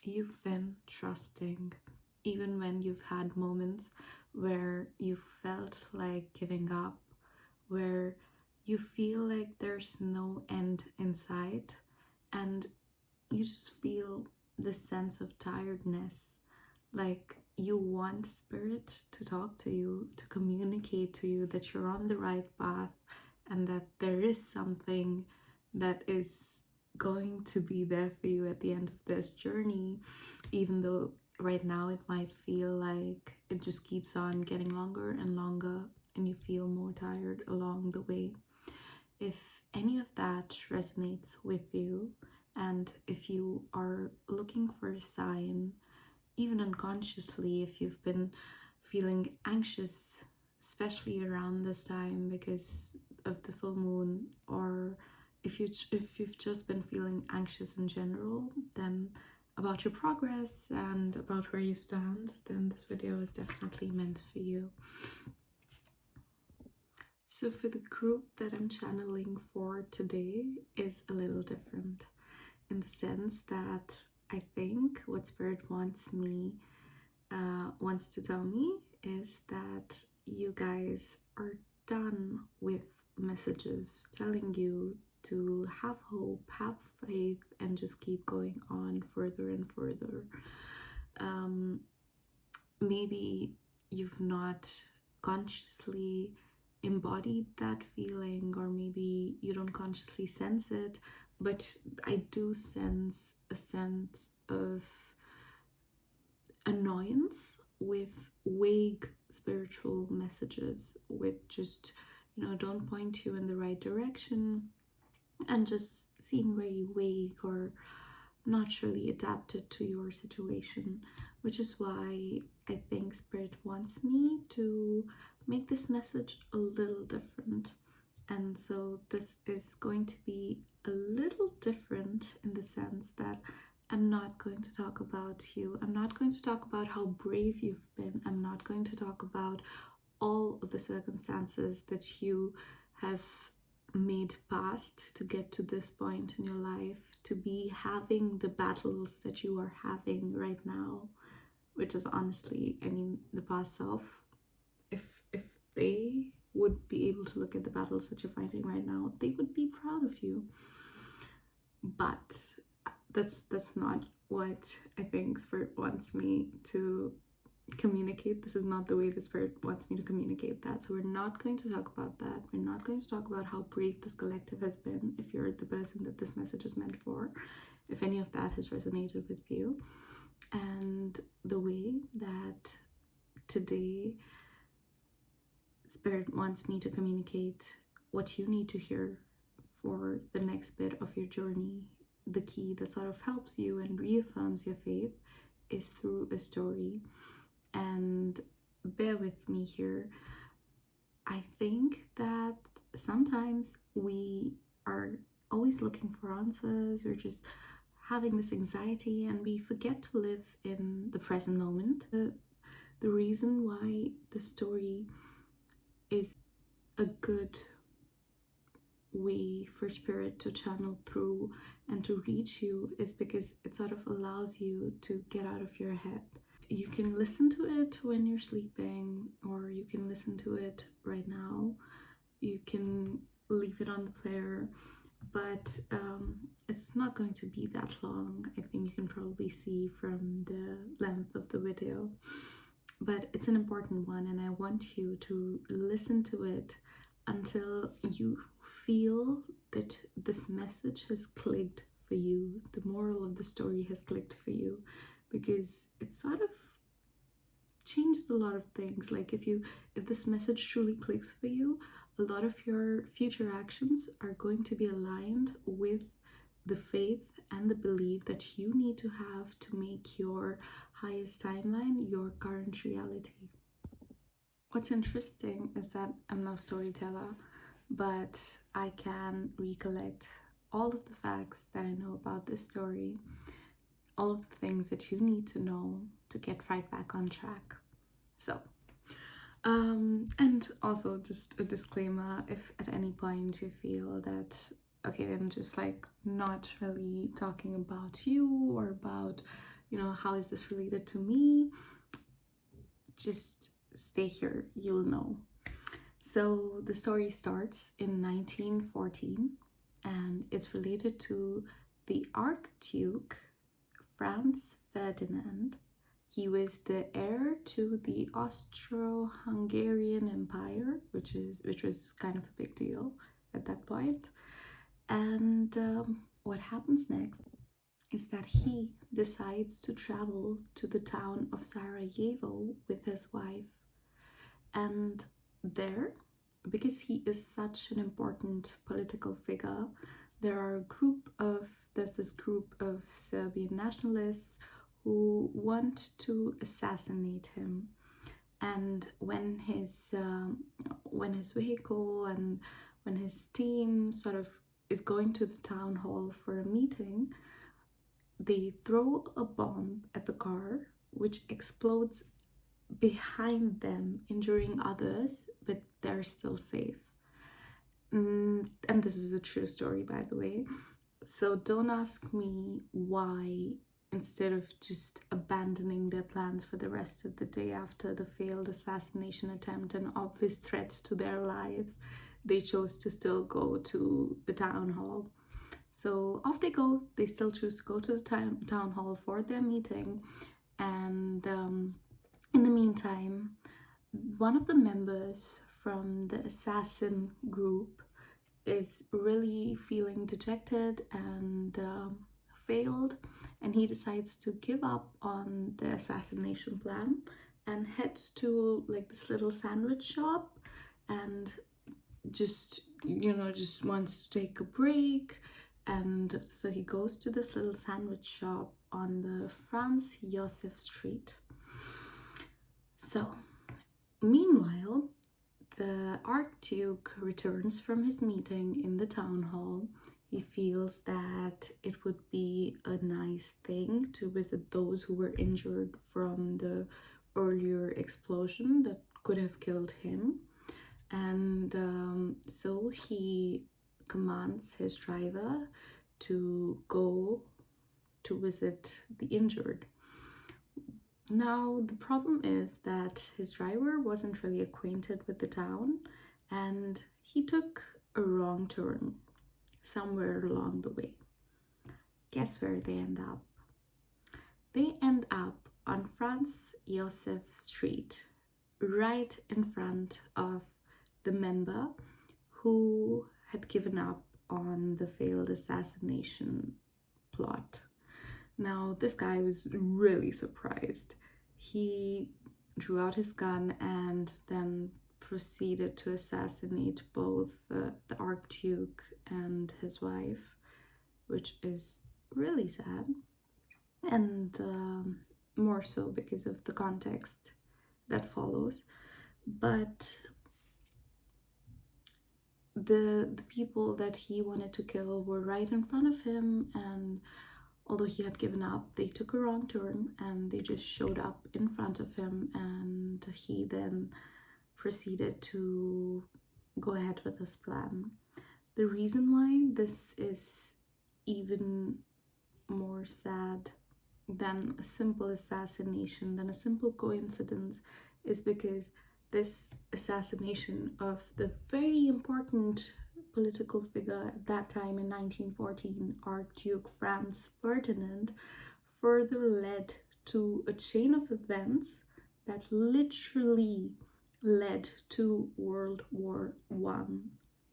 you've been trusting, even when you've had moments where you felt like giving up, where you feel like there's no end in sight, and you just feel this sense of tiredness, like you want spirit to talk to you, to communicate to you that you're on the right path and that there is something that is going to be there for you at the end of this journey, even though right now it might feel like it just keeps on getting longer and longer and you feel more tired along the way. If any of that resonates with you, and if you are looking for a sign, even unconsciously, if you've been feeling anxious, especially around this time because of the full moon, or if you've just been feeling anxious in general, then about your progress and about where you stand, then this video is definitely meant for you. So for the group that I'm channeling for today is a little different, in the sense that I think what Spirit wants to tell me is that you guys are done with messages telling you to have hope, have faith, and just keep going on further and further. Maybe you've not consciously embodied that feeling, or maybe you don't consciously sense it, but I do sense a sense of annoyance with vague spiritual messages, which just, don't point you in the right direction and just seem very vague or not really adapted to your situation, which is why I think Spirit wants me to make this message a little different. And so this is going to be a little different in the sense that I'm not going to talk about you. I'm not going to talk about how brave you've been. I'm not going to talk about all of the circumstances that you have made past to get to this point in your life, to be having the battles that you are having right now, which is honestly, I mean, the past self, if they would be able to look at the battles that you're fighting right now, they would be proud of you. But that's not what I think Spirit wants me to communicate. This is not the way the Spirit wants me to communicate that. So we're not going to talk about that. We're not going to talk about how brave this collective has been, if you're the person that this message is meant for, if any of that has resonated with you. And the way that today Spirit wants me to communicate what you need to hear for the next bit of your journey, the key that sort of helps you and reaffirms your faith, is through a story. And bear with me here. I think that sometimes we are always looking for answers. We're just having this anxiety and we forget to live in the present moment. The reason why the story is a good way for Spirit to channel through and to reach you is because it sort of allows you to get out of your head. You can listen to it when you're sleeping, or you can listen to it right now. You can leave it on the player, but it's not going to be that long. I think you can probably see from the length of the video, but it's an important one, and I want you to listen to it until you feel that this message has clicked for you, the moral of the story has clicked for you, because it sort of changes a lot of things. Like if this message truly clicks for you, a lot of your future actions are going to be aligned with the faith and the belief that you need to have to make your highest timeline your current reality. What's interesting is that I'm no storyteller, but I can recollect all of the facts that I know about this story, all of the things that you need to know to get right back on track. So, and also just a disclaimer, if at any point you feel that, okay, I'm just like not really talking about you or about how is this related to me? Just stay here, you'll know. So the story starts in 1914 and it's related to the Archduke Franz Ferdinand. He was the heir to the Austro-Hungarian Empire, which was kind of a big deal at that point. And what happens next is that he decides to travel to the town of Sarajevo with his wife. And there, because he is such an important political figure, there's this group of Serbian nationalists who want to assassinate him. And when his vehicle and when his team sort of is going to the town hall for a meeting, they throw a bomb at the car, which explodes behind them, injuring others, but they're still safe. And this is a true story, by the way. So don't ask me why, instead of just abandoning their plans for the rest of the day after the failed assassination attempt and obvious threats to their lives, they chose to still go to the town hall. So off they go. They still choose to go to the town hall for their meeting. And in the meantime, one of the members from the assassin group is really feeling dejected and failed, and he decides to give up on the assassination plan and heads to like this little sandwich shop and just wants to take a break. And so he goes to this little sandwich shop on the Franz Josef Street. So meanwhile, the Archduke returns from his meeting in the town hall. He feels that it would be a nice thing to visit those who were injured from the earlier explosion that could have killed him. And so he commands his driver to go to visit the injured. Now, the problem is that his driver wasn't really acquainted with the town and he took a wrong turn somewhere along the way. Guess where they end up? They end up on Franz Josef Street, right in front of the member who had given up on the failed assassination plot. Now, this guy was really surprised. He drew out his gun and then proceeded to assassinate both the Archduke and his wife, which is really sad, and more so because of the context that follows. But the people that he wanted to kill were right in front of him, and although he had given up, they took a wrong turn and they just showed up in front of him, and he then proceeded to go ahead with his plan. The reason why this is even more sad than a simple assassination, than a simple coincidence, is because this assassination of the very important political figure at that time in 1914, Archduke Franz Ferdinand, further led to a chain of events that literally led to World War I,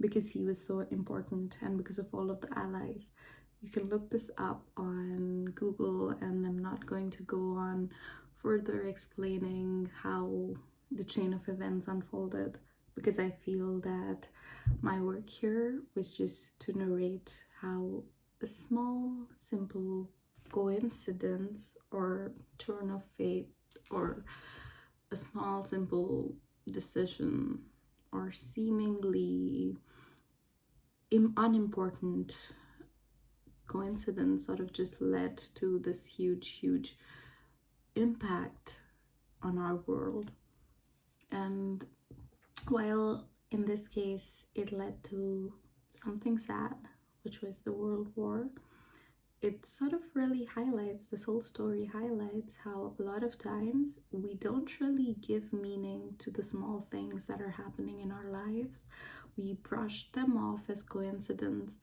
because he was so important and because of all of the allies. You can look this up on Google, and I'm not going to go on further explaining how the chain of events unfolded, because I feel that my work here was just to narrate how a small, simple coincidence or turn of fate, or a small, simple decision, or seemingly unimportant coincidence sort of just led to this huge impact on our world. And while in this case it led to something sad, which was the World War, it sort of really highlights, this whole story highlights how a lot of times we don't really give meaning to the small things that are happening in our lives. We brush them off as coincidence,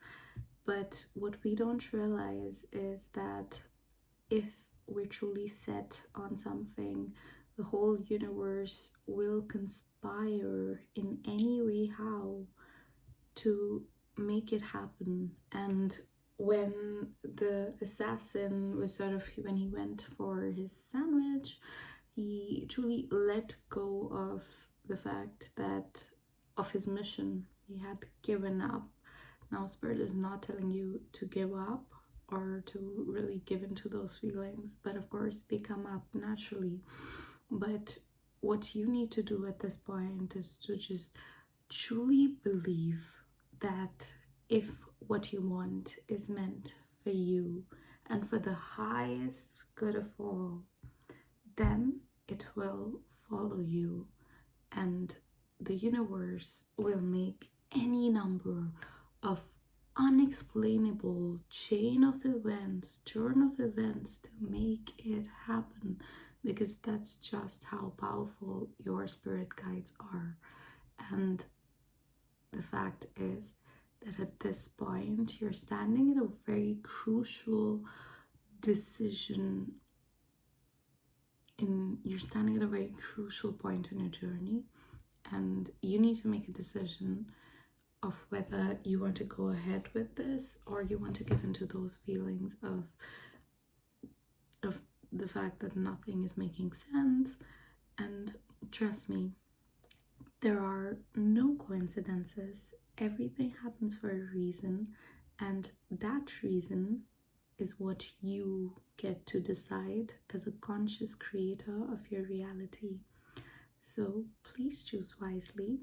but what we don't realize is that if we're truly set on something, the whole universe will conspire in any way how to make it happen. And when the assassin was sort of, when he went for his sandwich, he truly let go of the fact that, of his mission, he had given up. Now Spirit is not telling you to give up or to really give into those feelings, but of course they come up naturally. But what you need to do at this point is to just truly believe that if what you want is meant for you and for the highest good of all, then it will follow you, and the universe will make any number of unexplainable chain of events, turn of events to make it happen, because that's just how powerful your spirit guides are. And the fact is that at this point, you're standing at a very crucial decision. You're standing at a very crucial point in your journey, and you need to make a decision of whether you want to go ahead with this or you want to give into those feelings of the fact that nothing is making sense. And trust me, there are no coincidences. Everything happens for a reason, and that reason is what you get to decide as a conscious creator of your reality. So please choose wisely,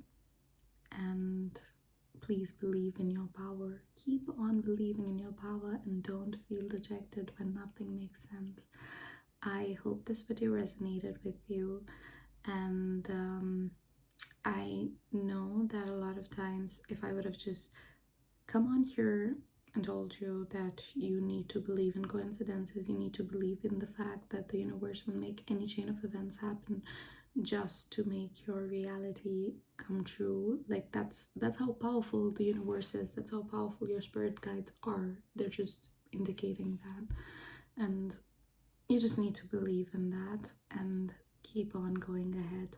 and please believe in your power. Keep on believing in your power and don't feel dejected when nothing makes sense. I hope this video resonated with you, and I know that a lot of times if I would have just come on here and told you that you need to believe in coincidences, you need to believe in the fact that the universe will make any chain of events happen just to make your reality come true, like that's how powerful the universe is, that's how powerful your spirit guides are. They're just indicating that, and you just need to believe in that and keep on going ahead.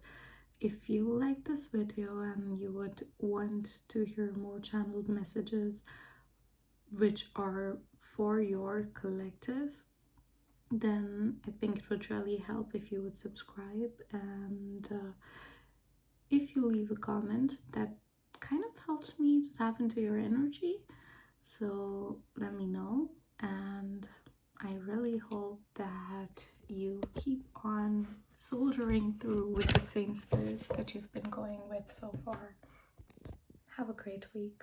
If you like this video and you would want to hear more channeled messages which are for your collective, then I think it would really help if you would subscribe, and if you leave a comment, that kind of helps me to tap into your energy. So let me know, and I really hope that you keep on soldiering through with the same spirits that you've been going with so far. Have a great week.